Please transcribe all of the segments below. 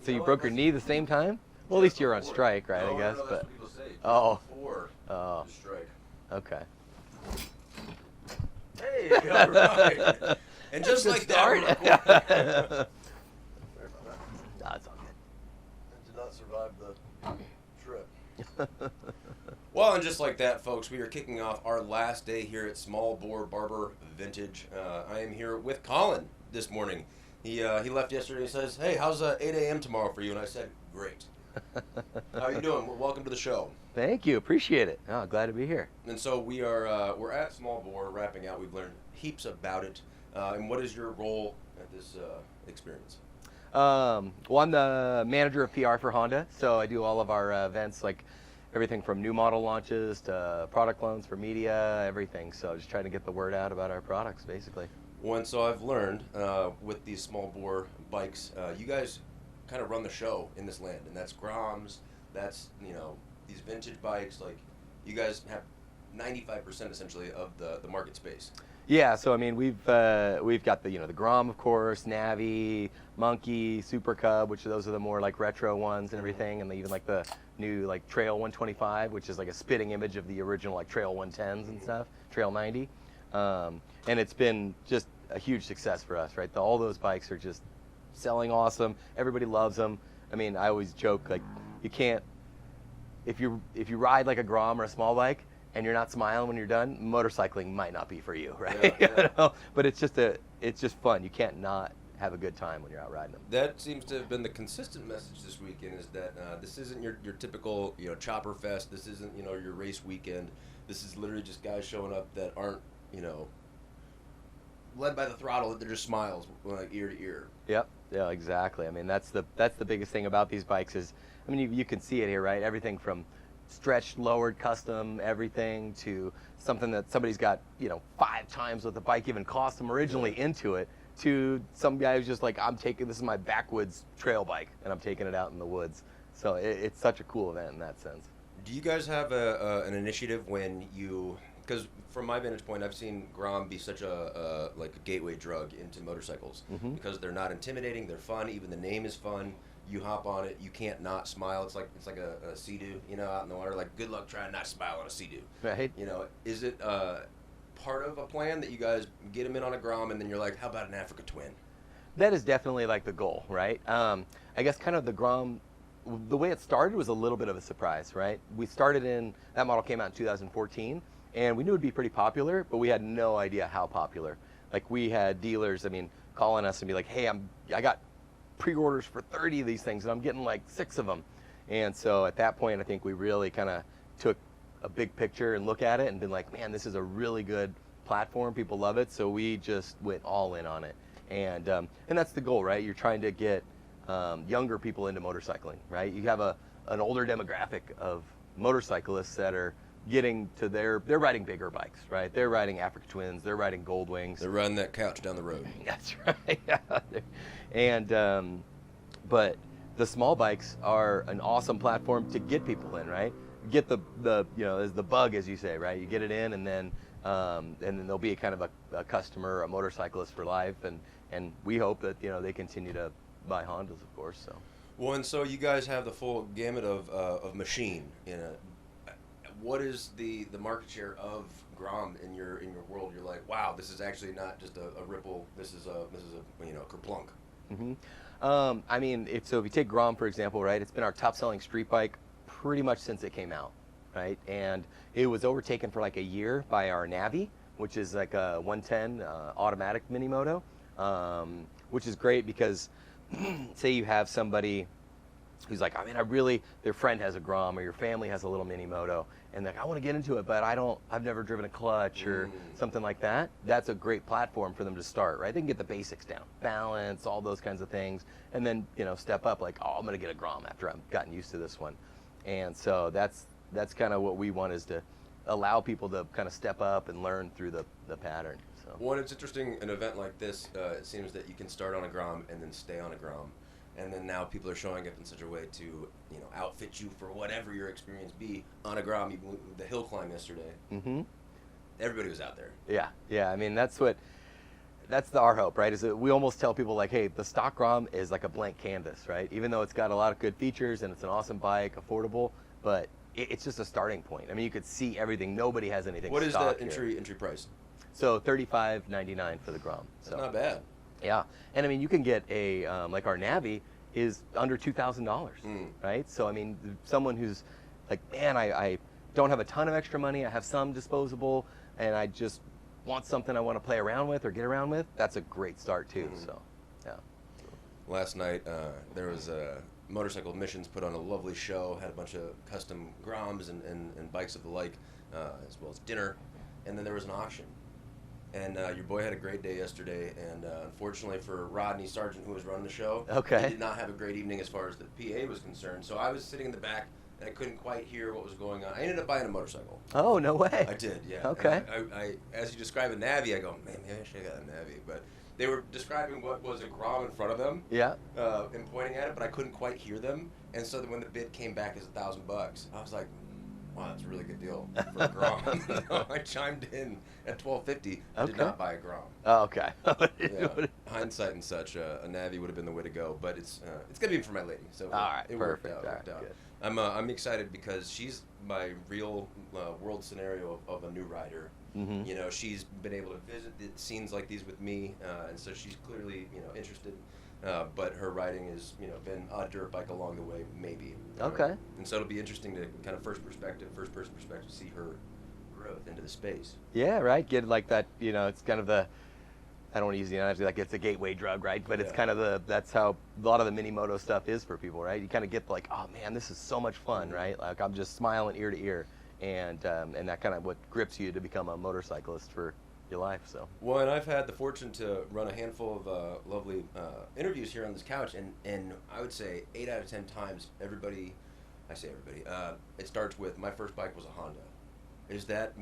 So you broke your knee the same time? Well, at least you're on strike, right? I guess. No, but that's what people say. oh, Before oh, the strike. okay. Hey, all right. And just like that, we're recording. That's all good. I did not survive the trip. Well, and just like that, folks, we are kicking off our last day here at Small Bore Barber Vintage. I am here with Colin this morning. He left yesterday. He says, "Hey, how's 8 a.m. tomorrow for you?" And I said, "Great." How are you doing? Well, welcome to the show. Thank you. Appreciate it. Oh, glad to be here. And so we're at Small Bore, wrapping out. We've learned heaps about it. And what is your role at this experience? Well, I'm the manager of PR for Honda, so I do all of our events, like everything from new model launches to product loans for media, everything. So just trying to get the word out about our products, basically. Well, and so I've learned with these small bore bikes, you guys kind of run the show in this land, and that's Grom's, that's, these vintage bikes, like you guys have 95% essentially of the market space. Yeah, so I mean we've got the Grom, of course, Navi, Monkey, Super Cub, which those are the more like retro ones and everything, and even like the new like Trail 125, which is like a spitting image of the original like Trail 110s and stuff, Trail 90, and it's been just a huge success for us, right? All those bikes are just selling awesome. Everybody loves them. I mean, I always joke like you can't if you ride like a Grom or a small bike and you're not smiling when you're done, motorcycling might not be for you, right? Yeah. But it's just fun. You can't not have a good time when you're out riding them. That seems to have been the consistent message this weekend, is that this isn't your typical chopper fest. This isn't your race weekend. This is literally just guys showing up that aren't led by the throttle, that they're just smiles like ear to ear. Yep. Yeah, exactly. I mean, that's the biggest thing about these bikes is, I mean, you can see it here, right? Everything from stretched, lowered, custom, everything to something that somebody's got, 5 times what the bike even cost them originally into it, to some guy who's just like, this is my backwoods trail bike and I'm taking it out in the woods. So it's such a cool event in that sense. Do you guys have an initiative when you, because from my vantage point, I've seen Grom be such a gateway drug into motorcycles, because they're not intimidating, they're fun, even the name is fun. You hop on it, you can't not smile. It's like a Sea-Doo, out in the water. Like, good luck trying not to smile on a Sea-Doo. Right. Is it part of a plan that you guys get them in on a Grom, and then you're like, how about an Africa Twin? That is definitely like the goal, right? I guess kind of the Grom, the way it started was a little bit of a surprise, right? That model came out in 2014, and we knew it'd be pretty popular, but we had no idea how popular. Like, we had dealers, calling us and be like, hey, I got pre-orders for 30 of these things and I'm getting like 6 of them. And so at that point, I think we really kind of took a big picture and look at it and been like, man, this is a really good platform. People love it. So we just went all in on it. And that's the goal, right? You're trying to get younger people into motorcycling, right? You have an older demographic of motorcyclists that are getting to they're riding bigger bikes, right? They're riding Africa Twins, they're riding Gold Wings. They're riding that couch down the road. That's right. Yeah. And but the small bikes are an awesome platform to get people in, right? Get the as the bug, as you say, right? You get it in, and then they'll be a kind of a customer, a motorcyclist for life, and we hope that they continue to buy Hondas, of course. So. Well, and so you guys have the full gamut of machine in it. What is the market share of Grom in your world? You're like, wow, this is actually not just a ripple. This is a kerplunk. If you take Grom for example, right? It's been our top-selling street bike pretty much since it came out, right? And it was overtaken for like a year by our Navi, which is like a 110 automatic mini moto, which is great because say you have somebody who's like, their friend has a Grom or your family has a little mini moto, and they're like, I want to get into it, but I've never driven a clutch or something like that. That's a great platform for them to start, right? They can get the basics down, balance, all those kinds of things, and then step up like, I'm going to get a Grom after I've gotten used to this one. And so that's kind of what we want, is to allow people to kind of step up and learn through the pattern. So. Well, it's interesting, an event like this, it seems that you can start on a Grom and then stay on a Grom. And then now people are showing up in such a way to, outfit you for whatever your experience be on a Grom. Even the hill climb yesterday, everybody was out there. Yeah. That's our hope, right? Is that we almost tell people like, hey, the stock Grom is like a blank canvas, right? Even though it's got a lot of good features and it's an awesome bike, affordable, but it's just a starting point. I mean, you could see everything. Nobody has anything. What is that here. entry price? So $35.99 for the Grom. So that's not bad. Yeah, and I mean, you can get a like our Navi is under $2,000, right? So I mean, someone who's like, man, I don't have a ton of extra money. I have some disposable, and I just want something I want to play around with or get around with. That's a great start too. So, yeah. Last night there was Motorcycle Missions put on a lovely show. Had a bunch of custom Groms and bikes of the like, as well as dinner, and then there was an auction. And your boy had a great day yesterday, and unfortunately for Rodney Sargent, who was running the show, he did not have a great evening as far as the PA was concerned. So I was sitting in the back, and I couldn't quite hear what was going on. I ended up buying a motorcycle. Oh, no way. I did, yeah. Okay. I as you describe a Navi, I go, man, maybe I should have got a Navi. But they were describing what was a Grom in front of them, and pointing at it, but I couldn't quite hear them. And so when the bid came back as $1,000, I was like, wow, that's a really good deal for a Grom. I chimed in at $1,250. I did not buy a Grom. Oh, okay. Yeah, hindsight and such, a Navi would have been the way to go. But it's gonna be for my lady, so it worked out. Good. I'm excited because she's my real world scenario of a new rider. Mm-hmm. You know, she's been able to visit scenes like these with me, and so she's clearly interested. But her riding has, been a dirt bike along the way, maybe. Okay. And so it'll be interesting to kind of first-person perspective, see her growth into the space. Yeah, right. Get like that, it's kind of the, I don't want to use the analogy like it's a gateway drug, right? But it's kind of that's how a lot of the mini moto stuff is for people, right? You kind of get like, oh man, this is so much fun, right? Like I'm just smiling ear to ear, and that kind of what grips you to become a motorcyclist for your life. So well, and I've had the fortune to run a handful of lovely interviews here on this couch, and I would say 8 out of 10 times it starts with my first bike was a Honda. Is that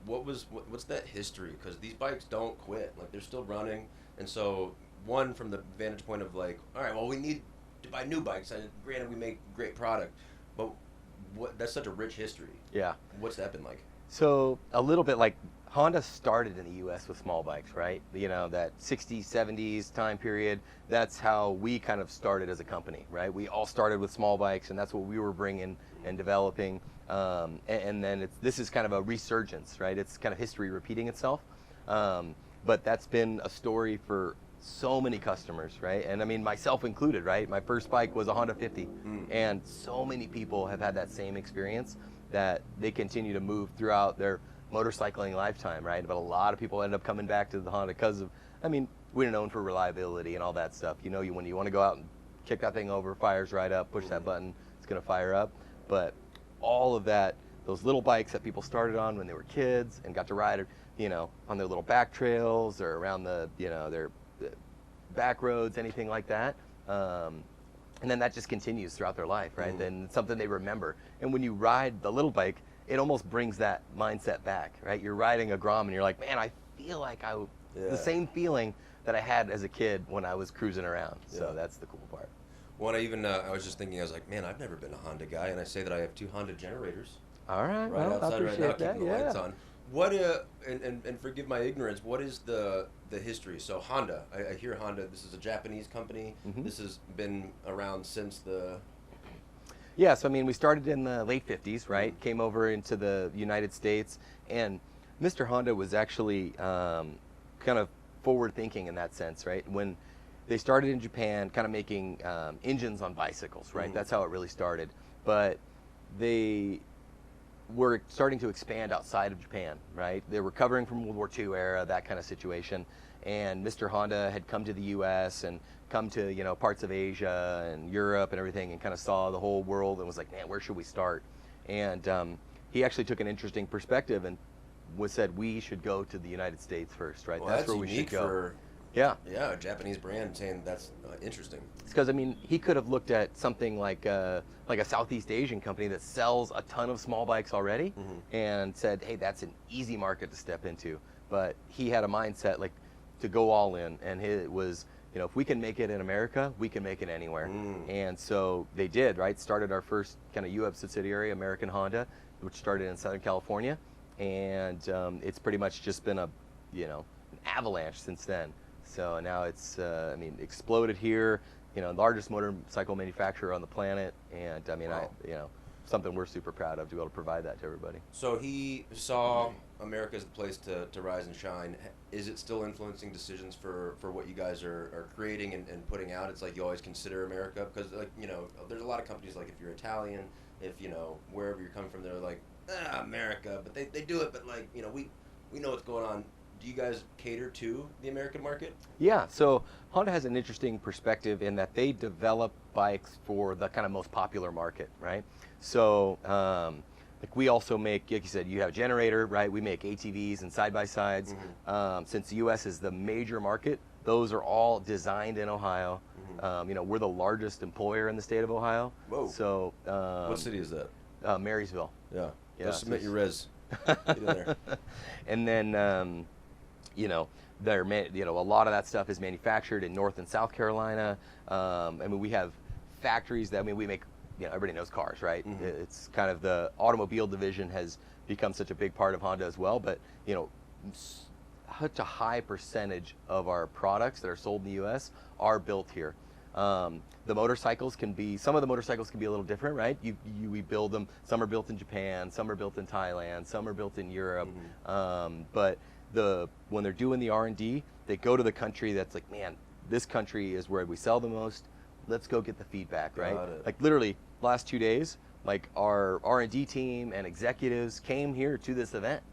what's that history? Because these bikes don't quit, like they're still running. And so one, from the vantage point of like, all right, well, we need to buy new bikes, and granted we make great product, but that's such a rich history. Yeah. What's that been like? So a little bit like Honda started in the U.S. with small bikes, right? That 60s, 70s time period. That's how we kind of started as a company, right? We all started with small bikes, and that's what we were bringing and developing. And then this is kind of a resurgence, right? It's kind of history repeating itself. But that's been a story for so many customers, right? And I mean, myself included, right? My first bike was a Honda 50, and so many people have had that same experience that they continue to move throughout their motorcycling lifetime, right? But a lot of people end up coming back to the Honda because of, I mean, we're known for reliability and all that stuff. When you want to go out and kick that thing over, fires right up, push that button, it's going to fire up. But all of that, those little bikes that people started on when they were kids and got to ride, on their little back trails or around their back roads, anything like that. And then that just continues throughout their life, right? Then it's something they remember. And when you ride the little bike, it almost brings that mindset back, right? You're riding a Grom and you're like, man, I feel like the same feeling that I had as a kid when I was cruising around. So that's the cool part. Well, I was just thinking, I was like, man, I've never been a Honda guy, and I say that I have 2 Honda generators. All right, right outside right now, that, keeping the lights on. What and forgive my ignorance, what is the history? So Honda, I hear Honda. This is a Japanese company. This has been around since the. Yeah, so I mean, we started in the late 50s, right? Came over into the United States, and Mr. Honda was actually kind of forward-thinking in that sense, right? When they started in Japan, kind of making engines on bicycles, right? That's how it really started. But they were starting to expand outside of Japan, right? They were recovering from World War II era, that kind of situation. And Mr. Honda had come to the U.S. and come to, parts of Asia and Europe and everything, and kind of saw the whole world and was like, man, where should we start? And he actually took an interesting perspective and said we should go to the United States first, right? Well, that's where we should go. Yeah, a Japanese brand saying that's interesting. It's because, I mean, he could have looked at something like a Southeast Asian company that sells a ton of small bikes already and said, hey, that's an easy market to step into. But he had a mindset like to go all in, and it was, if we can make it in America, we can make it anywhere. And so they did, right? Started our first kind of U.S. subsidiary, American Honda, which started in Southern California, and it's pretty much just been an avalanche since then. So now it's, I mean, exploded here. You know, largest motorcycle manufacturer on the planet, and I mean, Wow. you know, something we're super proud of to be able to provide that to everybody. So he saw America as the place to rise and shine. Is it still influencing decisions for what you guys are creating and putting out? It's like you always consider America, because, like, you know, there's a lot of companies, like if you're Italian, if, you know, wherever you're coming from, they're like, America, but they do it, but, like, you know, we know what's going on. Do you guys cater to the American market? Yeah, so Honda has an interesting perspective in that they develop bikes for the kind of most popular market, right? So, like we also make, like you said, you have a generator, right? We make ATVs and side-by-sides. Since the U.S. is the major market, those are all designed in Ohio. You know, we're the largest employer in the state of Ohio. Whoa. So, What city is that? Marysville. Yeah. Yeah, Go so submit it's- your res. Get in there. And then, you know, a lot of that stuff is manufactured in North and South Carolina. I mean, we have factories that, I mean, we make, you know, everybody knows cars, right? It's kind of the automobile division has become such a big part of Honda as well. But, you know, such a high percentage of our products that are sold in the U.S. are built here. The motorcycles can be, some of the motorcycles can be a little different, right? We build them, some are built in Japan, some are built in Thailand, some are built in Europe. But when they're doing the R&D, they go to the country that's like, man, this country is where we sell the most. Let's go get the feedback, right? Got it. Like literally last 2 days, like our R&D team and executives came here to this event,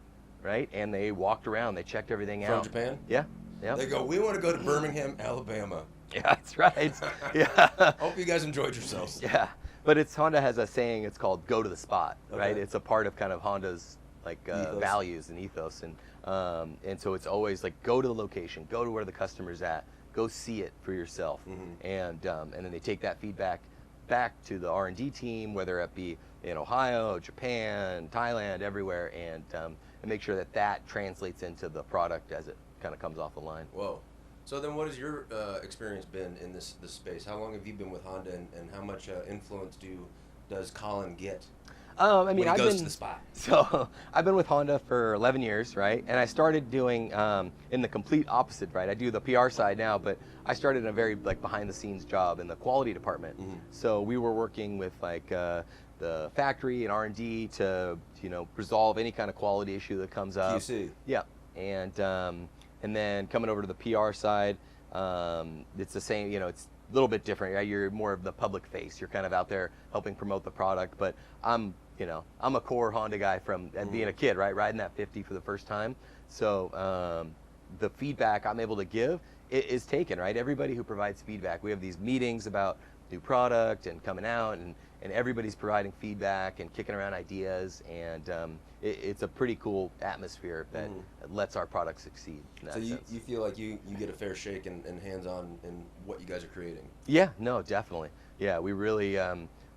right? And they walked around, they checked everything out. From Japan? Yeah, yeah. They go, we want to go to Birmingham, Alabama. Yeah, that's right. Yeah. Hope you guys enjoyed yourselves. Yeah, but Honda has a saying. It's called "Go to the spot," right? Okay. It's a part of kind of Honda's like Ethos. values and ethos, and so it's always like go to the location, go to where the customer's at, go see it for yourself, and then they take that feedback back to the R&D team, whether it be in Ohio, Japan, Thailand, everywhere, and make sure that that translates into the product as it kind of comes off the line. Whoa. So then what has your experience been in this space? How long have you been with Honda, and how much influence does Colin get I mean, when he I've goes been to the spot? so I've been with Honda for 11 years, right? And I started doing in the complete opposite, right? I do the PR side now, but I started in a very like behind the scenes job in the quality department. So we were working with like the factory and R&D to resolve any kind of quality issue that comes up. QC. Yeah, and then coming over to the PR side, it's the same. It's a little bit different. Right? You're more of the public face. You're kind of out there helping promote the product. But I'm a core Honda guy from being a kid, right? Riding that 50 for the first time. So the feedback I'm able to give is taken, right? Everybody who provides feedback, we have these meetings about new product and coming out, and everybody's providing feedback and kicking around ideas, and it's a pretty cool atmosphere that lets our product succeed. So you feel like you get a fair shake and hands-on in what you guys are creating? Yeah, no, definitely. Yeah, we really,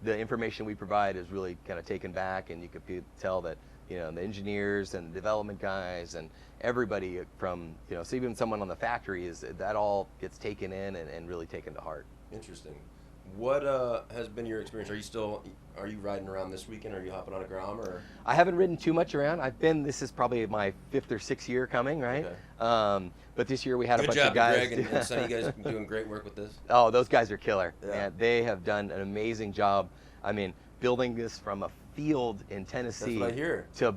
the information we provide is really kind of taken back, and you could tell that, the engineers and the development guys and everybody from, so even someone on the factory that all gets taken in and really taken to heart. Interesting. What has been your experience? Are you riding around this weekend? Are you hopping on a Grom or? I haven't ridden too much around. This is probably my 5th or 6th year coming, right? Okay. But this year we had a bunch Good of guys. job, Greg and Sonny. You guys doing great work with this. Oh, those guys are killer. Yeah. Man, they have done an amazing job. I mean, building this from a field in Tennessee That's what I hear. to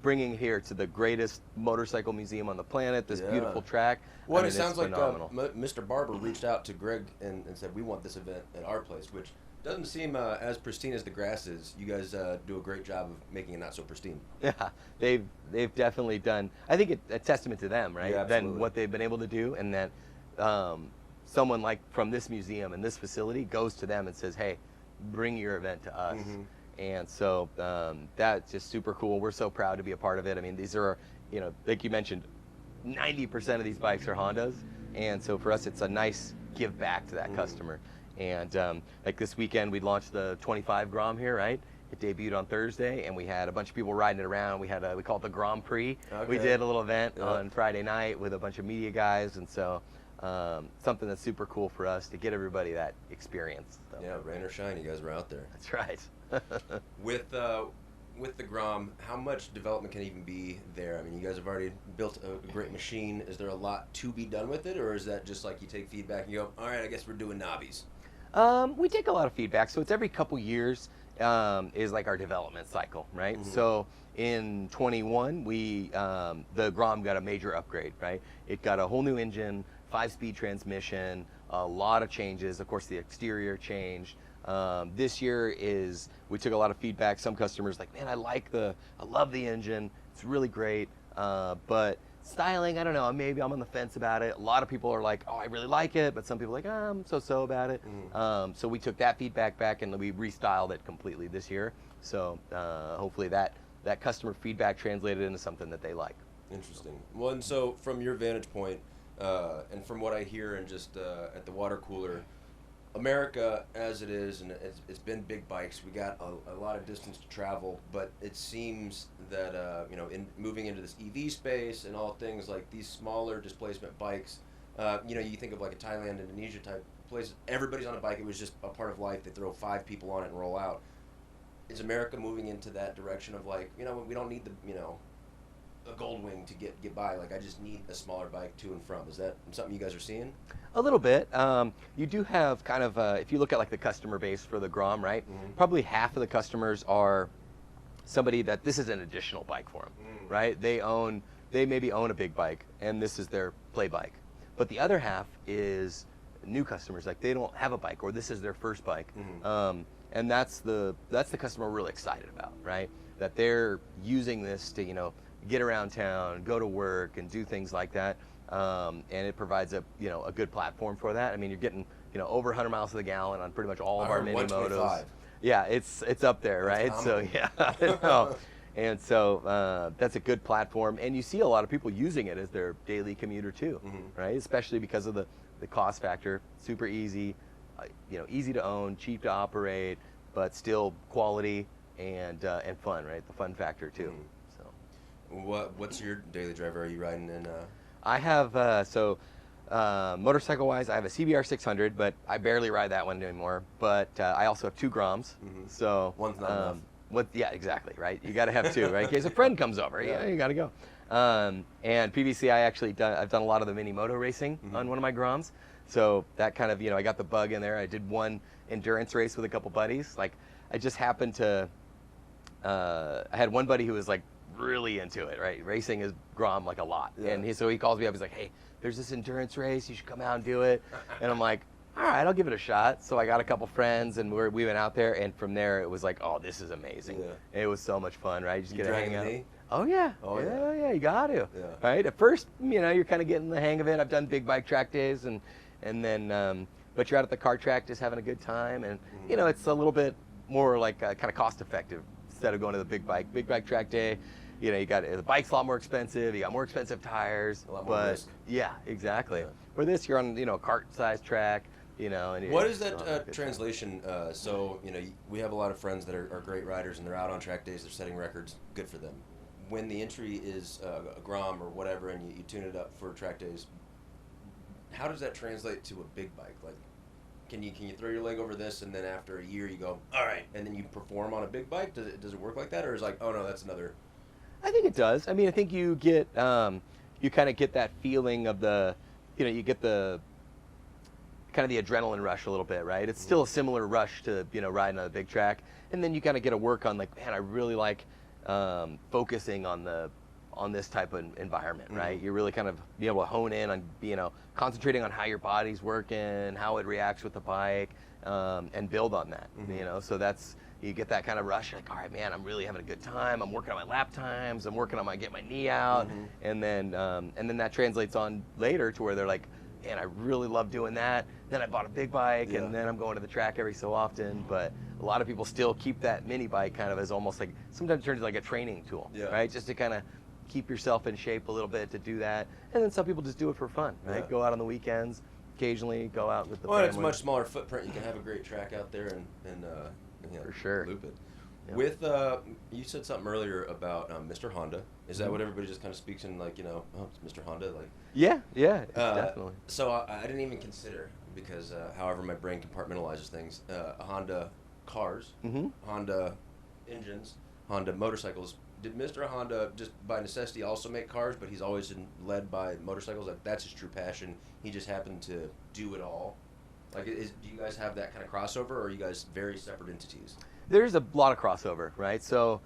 bringing here to the greatest motorcycle museum on the planet, this beautiful track. Well, I mean, it sounds like phenomenal. Mr. Barber reached out to Greg and said, we want this event at our place, which doesn't seem as pristine as the grass is. You guys do a great job of making it not so pristine. Yeah, they've definitely done, I think it's a testament to them, right? Yeah, Then what they've been able to do, and that someone like from this museum and this facility goes to them and says, hey, bring your event to us. And so that's just super cool. We're so proud to be a part of it. I mean, these are, like you mentioned, 90% of these bikes are Hondas. And so for us, it's a nice give back to that customer. And like this weekend, we launched the 25 Grom here, right? It debuted on Thursday, and we had a bunch of people riding it around. We call it the Grom Prix. Okay. We did a little event on Friday night with a bunch of media guys. And so something that's super cool for us to get everybody that experience. So. Yeah, rain or shine, you guys were out there. That's right. with the Grom, how much development can even be there? I mean, you guys have already built a great machine. Is there a lot to be done with it, or is that just like you take feedback and you go, all right, I guess we're doing Navis? We take a lot of feedback, so it's every couple years is like our development cycle, right? Mm-hmm. So in 21, the Grom got a major upgrade, right? It got a whole new engine, 5-speed transmission, a lot of changes. Of course, the exterior changed. This year we took a lot of feedback. Some customers like, man, I love the engine. It's really great, but styling, I don't know, maybe I'm on the fence about it. A lot of people are like, oh, I really like it, but some people are like, I'm so about it. Mm-hmm. So we took that feedback back and we restyled it completely this year. So hopefully that customer feedback translated into something that they like. Interesting. Well, and so from your vantage point, and from what I hear and just at the water cooler, America as it is, and it's been big bikes. We got a lot of distance to travel, but it seems that in moving into this EV space and all things like these smaller displacement bikes, you think of like a Thailand, Indonesia type place. Everybody's on a bike. It was just a part of life. They throw 5 people on it and roll out. Is America moving into that direction of like, we don't need a gold wing to get by? Like, I just need a smaller bike to and from. Is that something you guys are seeing? A little bit. You do have kind of, if you look at like the customer base for the Grom, right? Mm-hmm. Probably half of the customers are somebody that this is an additional bike for them, right? They maybe own a big bike and this is their play bike. But the other half is new customers, like they don't have a bike or this is their first bike. Mm-hmm. And that's the customer we're really excited about, right? That they're using this to, get around town, go to work, and do things like that. And it provides a good platform for that. I mean, you're getting over 100 miles to the gallon on pretty much all of our mini motos. Yeah, it's up there, right? So yeah, I know. And so that's a good platform, and you see a lot of people using it as their daily commuter too, right? Especially because of the cost factor. Super easy, easy to own, cheap to operate, but still quality and fun, right? The fun factor too. What's your daily driver? Are you riding in? I have motorcycle-wise, I have a CBR 600, but I barely ride that one anymore. But I also have 2 Groms, so one's not enough. Yeah, exactly, right? You got to have 2, right? In case a friend comes over, you got to go. And PVC, I've done a lot of the mini moto racing on one of my Groms, so that kind of I got the bug in there. I did one endurance race with a couple buddies. Like I just happened to, I had one buddy who was like really into it, right? Racing his Grom like a lot. Yeah. And so he calls me up, he's like, hey, there's this endurance race, you should come out and do it. And I'm like, all right, I'll give it a shot. So I got a couple friends and we went out there, and from there it was like, oh, this is amazing. Yeah. It was so much fun, right? You just get to hang out. Knee? Oh yeah. Oh yeah, you got to. Yeah. Right? At first, you're kind of getting the hang of it. I've done big bike track days and then but you're out at the kart track just having a good time, and it's a little bit more like kind of cost effective instead of going to the big bike track day. You got the bike's a lot more expensive. You got more expensive tires. A lot more risk. Yeah, exactly. Yeah. For this, you're on a cart-sized track. And what is that translation? So we have a lot of friends that are great riders, and they're out on track days. They're setting records. Good for them. When the entry is a Grom or whatever, and you tune it up for track days, how does that translate to a big bike? Like, can you throw your leg over this, and then after a year you go, all right, and then you perform on a big bike? Does it work like that, or is it like, oh no, that's another? I think it does. I mean, I think you get you kind of get that feeling of you get the kind of the adrenaline rush a little bit, right? It's still a similar rush to riding on a big track, and then you kind of get to work on like, man, I really like focusing on this type of environment, right? You really kind of be able to hone in on concentrating on how your body's working, how it reacts with the bike, and build on that. So you get that kind of rush. You're like, all right, man, I'm really having a good time. I'm working on my lap times. I'm working on getting my knee out, and then that translates on later to where they're like, man, I really love doing that. Then I bought a big bike, and then I'm going to the track every so often. But a lot of people still keep that mini bike kind of as almost like, sometimes turns into like a training tool, right? Just to kind of keep yourself in shape a little bit to do that. And then some people just do it for fun, right? Yeah. Go out on the weekends, occasionally go out with the family. It's a much smaller footprint. You can have a great track out there and for sure. Loop it. Yeah. With you said something earlier about Mr. Honda. Is that what everybody just kind of speaks in, like, oh, it's Mr. Honda? Like, yeah, definitely. So I didn't even consider, because however my brain compartmentalizes things, Honda cars, Honda engines, Honda motorcycles. Did Mr. Honda just by necessity also make cars, but he's always led by motorcycles? Like that's his true passion. He just happened to do it all. Like, do you guys have that kind of crossover, or are you guys very separate entities? There's a lot of crossover, right? So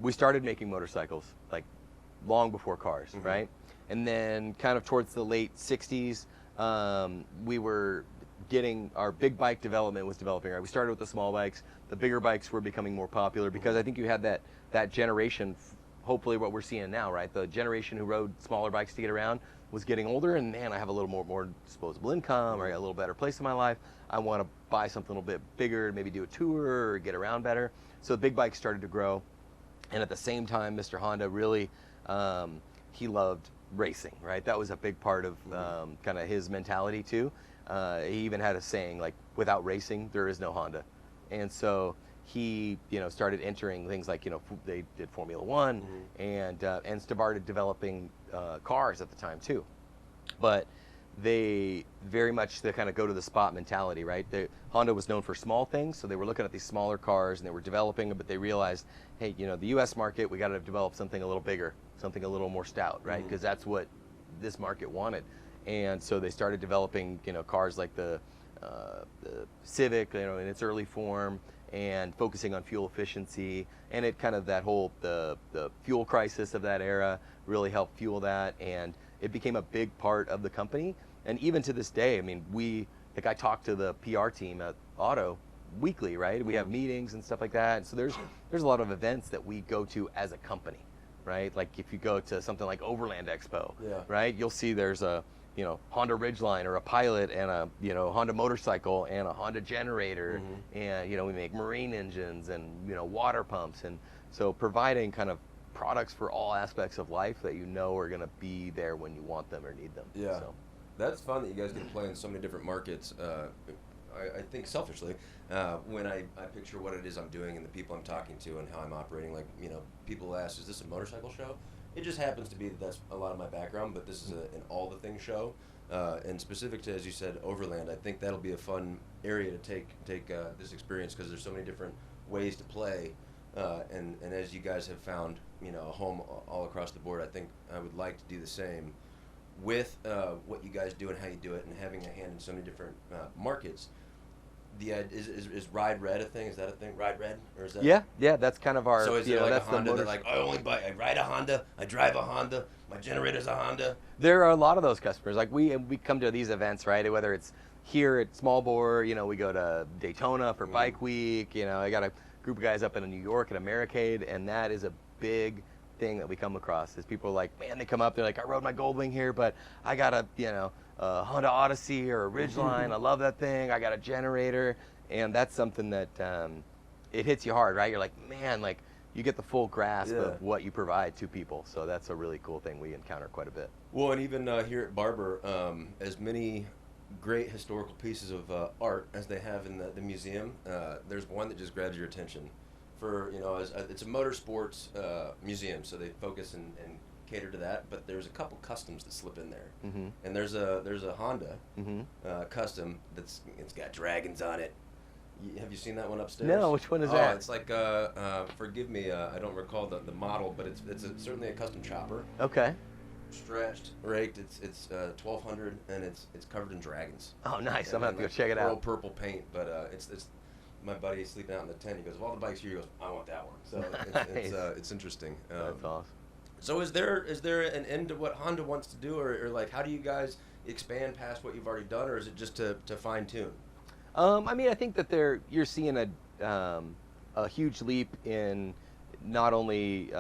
we started making motorcycles like long before cars, right? And then kind of towards the late 60s, we were getting our big bike development was developing, right? We started with the small bikes. The bigger bikes were becoming more popular because I think you had that generation, hopefully what we're seeing now, right? The generation who rode smaller bikes to get around was getting older, and man, I have a little more disposable income, or a little better place in my life. I want to buy something a little bit bigger, maybe do a tour or get around better. So the big bikes started to grow. And at the same time, Mr. Honda really, he loved racing, right? That was a big part of kind of his mentality too. He even had a saying like, without racing, there is no Honda. And so he, started entering things like, they did Formula One and started developing cars at the time too. But they very much, they kind of go to the spot mentality, right? Honda was known for small things, so they were looking at these smaller cars and they were developing them, but they realized, hey, the U.S. market, we got to develop something a little bigger, something a little more stout, right? Because that's what this market wanted. And so they started developing, cars like the Civic, in its early form, and focusing on fuel efficiency, and it kind of that whole the fuel crisis of that era really helped fuel that, and it became a big part of the company. And even to this day, I mean, I talk to the PR team at Auto weekly, right? We have meetings and stuff like that. And so there's a lot of events that we go to as a company, right? Like if you go to something like Overland Expo, right? You'll see there's a Honda Ridgeline or a Pilot and a Honda motorcycle and a Honda generator, and we make marine engines and water pumps, and so providing kind of products for all aspects of life that are going to be there when you want them or need them. Yeah, so. That's fun that you guys can play in so many different markets. I think selfishly, when I picture what it is I'm doing and the people I'm talking to and how I'm operating, like, people ask, is this a motorcycle show? It just happens to be that's a lot of my background, but this is an all the things show. And specific to, as you said, Overland, I think that'll be a fun area to take this experience, because there's so many different ways to play. And as you guys have found, a home all across the board, I think I would like to do the same with what you guys do and how you do it, and having a hand in so many different markets. Is Ride Red a thing? Is that a thing? Ride Red, or is that? Yeah, that's kind of our. So is it like a Honda? They're like, I ride a Honda, I drive a Honda, my generator's a Honda. There are a lot of those customers. Like we come to these events, right? Whether it's here at Small Bore, we go to Daytona for Bike Week. I got a group of guys up in New York at Americade, and that is a big thing that we come across. Is people are like, man, they come up, they're like, I rode my Goldwing here, but I got a Honda Odyssey or a Ridgeline. I love that thing. I got a generator, and that's something that it hits you hard, right? You're like, man, like you get the full grasp of what you provide to people. So that's a really cool thing we encounter quite a bit. Well, and even here at Barber, as many great historical pieces of art as they have in the museum, there's one that just grabs your attention. It's a motorsports museum, so they focus and cater to that, but there's a couple customs that slip in there. And there's a Honda custom it's got dragons on it. Have you seen that one upstairs? No, which one is that? It's like forgive me, I don't recall the model, but it's certainly a custom chopper. Okay. Stretched, raked. It's 1200, and it's covered in dragons. Oh, nice! I'm gonna have to go check it pearl out. Purple paint, but it's my buddy sleeping out in the tent. He goes, of all the bikes here, he goes, I want that one. So it's interesting. That's awesome. So is there an end to what Honda wants to do, or like how do you guys expand past what you've already done, or is it just to fine tune? I think that you're seeing a huge leap in not only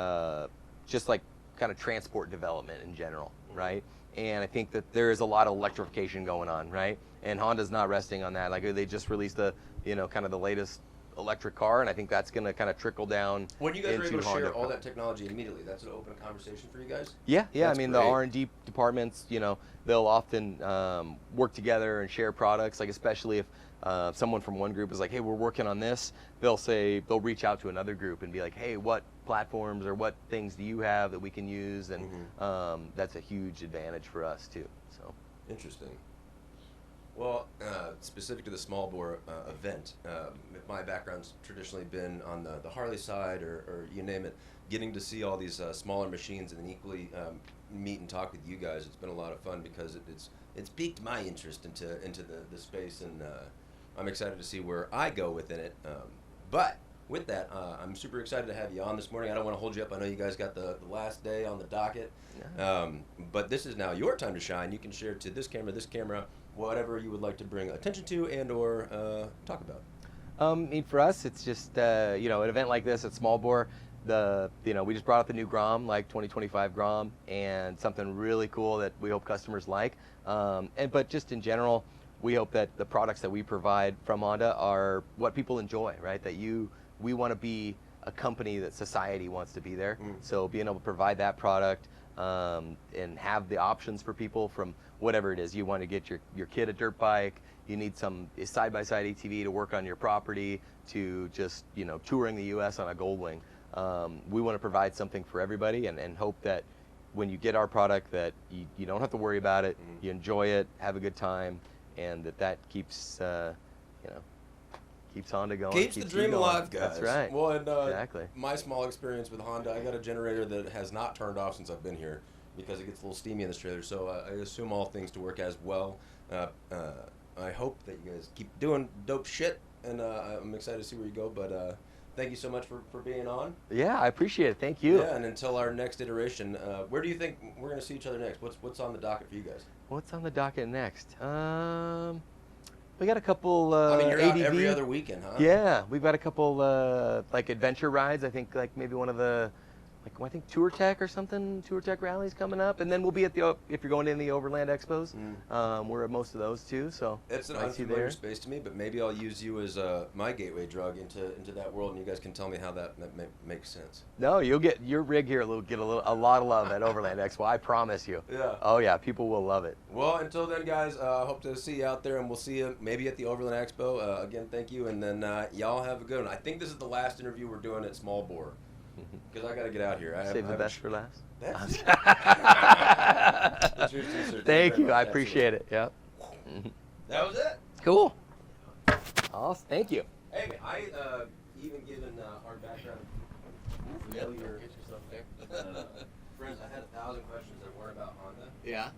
just like kind of transport development in general, right? And I think that there is a lot of electrification going on, right? And Honda's not resting on that. Like they just released kind of the latest electric car, and I think that's going to kind of trickle down. When you guys are able to share all that technology immediately, that's an open conversation for you guys? Yeah. That's great. The R&D departments, they'll often work together and share products, like especially if someone from one group is like, hey, we're working on this, they'll reach out to another group and be like, hey, what platforms or what things do you have that we can use? And that's a huge advantage for us too. So interesting. Well, specific to the small bore event, my background's traditionally been on the Harley side, or you name it. Getting to see all these smaller machines and then equally meet and talk with you guys, it's been a lot of fun because it's piqued my interest into the space, and I'm excited to see where I go within it. But with that, I'm super excited to have you on this morning. I don't want to hold you up. I know you guys got the last day on the docket, but this is now your time to shine. You can share to this camera, whatever you would like to bring attention to and or talk about. I mean, for us, it's just an event like this at Small Bore. We just brought out the new Grom, like 2025 Grom, and something really cool that we hope customers like. But just in general, we hope that the products that we provide from Honda are what people enjoy, right? We want to be a company that society wants to be there. So being able to provide that product and have the options for people from whatever it is. You want to get your kid a dirt bike, you need some side-by-side ATV to work on your property, to just touring the US on a Goldwing. We want to provide something for everybody, and hope that when you get our product that you don't have to worry about it, you enjoy it, have a good time, and that keeps keeps Honda going. Keeps the dream alive, guys. That's right. Well, and exactly. My small experience with Honda, I got a generator that has not turned off since I've been here because it gets a little steamy in this trailer. So I assume all things to work as well. I hope that you guys keep doing dope shit, and I'm excited to see where you go. But thank you so much for being on. Yeah, I appreciate it. Thank you. Yeah, and until our next iteration, where do you think we're going to see each other next? What's on the docket for you guys? What's on the docket next? We got a couple I mean, you're ATV. out every other weekend, huh? Yeah, we've got a couple like adventure rides. I think like maybe one of the I think Tour Tech or something. Tour Tech rallies coming up, and then we'll be at if you're going in the Overland Expos. We're at most of those too. So it's an unfamiliar space to me, but maybe I'll use you as my gateway drug into that world, and you guys can tell me how that makes sense. No, you'll get your rig here. Will get a lot of love at Overland Expo. I promise you. Yeah. Oh yeah, people will love it. Well, until then, guys, hope to see you out there, and we'll see you maybe at the Overland Expo. Again, thank you, and then y'all have a good one. I think this is the last interview we're doing at Small Bore. Because I got to get out here. Save the best for last. That's Thank you. I appreciate it. Yep. That was it. Cool. Awesome. Thank you. Hey, I even given our background failure friends, I had 1,000 questions that weren't about Honda. Yeah.